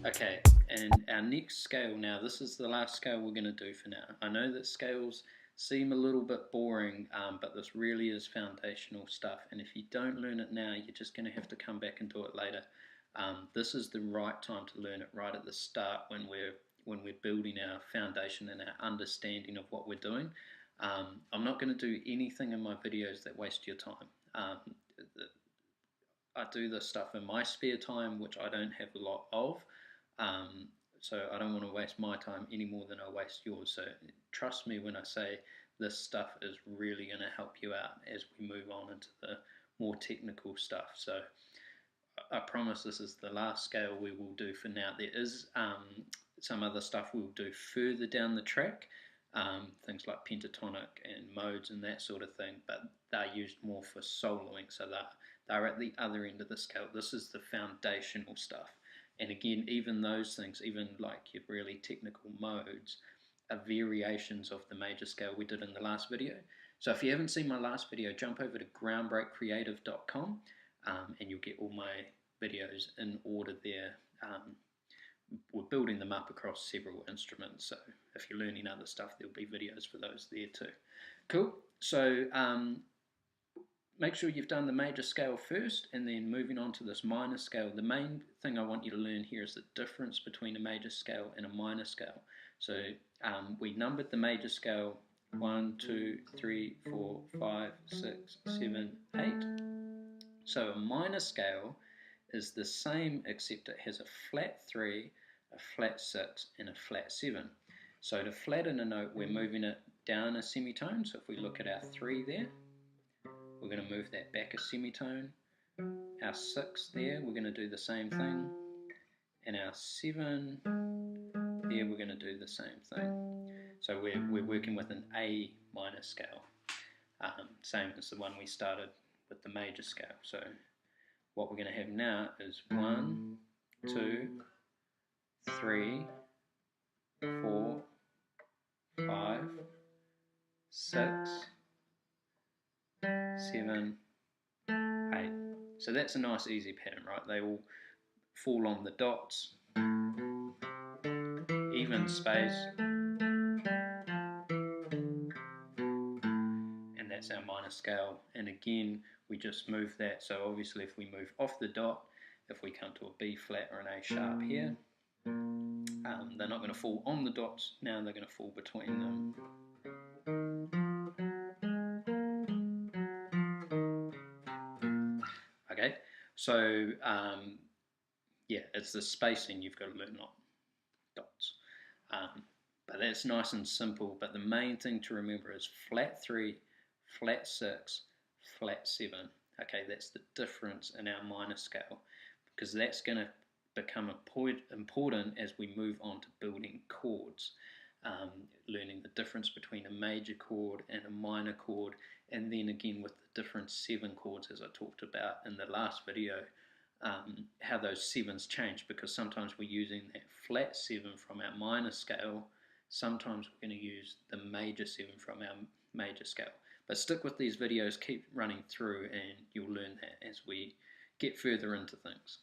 Okay, and our next scale now, this is the last scale we're going to do for now. I know that scales seem a little bit boring, but this really is foundational stuff, and if you don't learn it now, you're just going to have to come back and do it later. This is the right time to learn it right at the start when we're building our foundation and our understanding of what we're doing. I'm not going to do anything in my videos that waste your time. I do this stuff in my spare time, which I don't have a lot of, so I don't want to waste my time any more than I waste yours. So trust me when I say this stuff is really going to help you out as we move on into the more technical stuff. So I promise this is the last scale we will do for now. There is some other stuff we'll do further down the track, things like pentatonic and modes and that sort of thing, but they're used more for soloing, so they're at the other end of the scale. This is the foundational stuff. And again, even those things, even like your really technical modes, are variations of the major scale we did in the last video. So if you haven't seen my last video, jump over to groundbreakcreative.com and you'll get all my videos in order there. We're building them up across several instruments, so if you're learning other stuff, there'll be videos for those there too. Cool. So make sure you've done the major scale first, and then moving on to this minor scale. The main thing I want you to learn here is the difference between a major scale and a minor scale. So we numbered the major scale 1, 2, 3, 4, 5, 6, 7, 8. So a minor scale is the same except it has a flat 3, a flat 6 and a flat 7. So to flatten a note, we're moving it down a semitone. So if we look at our 3 there, we're going to move that back a semitone. Our 6 there, we're going to do the same thing. And our 7 there, we're going to do the same thing. So we're working with an A minor scale, same as the one we started with the major scale. So what we're going to have now is 1, 2, 3, 4, 5, 6, 7, 8. So that's a nice easy pattern, right? They all fall on the dots, even space, and that's our minor scale. And again, we just move that. So obviously if we move off the dot, if we come to a B flat or an A sharp here, they're not going to fall on the dots, now they're going to fall between them. Okay, so yeah, it's the spacing you've got to learn, not dots. But that's nice and simple, but the main thing to remember is flat 3, flat 6, flat 7. Okay, that's the difference in our minor scale, because that's going to become important as we move on to building chords, learning the difference between a major chord and a minor chord, and then again with the different 7 chords as I talked about in the last video, how those 7s change, because sometimes we're using that flat 7 from our minor scale, sometimes we're going to use the major 7 from our major scale. But stick with these videos, keep running through, and you'll learn that as we get further into things.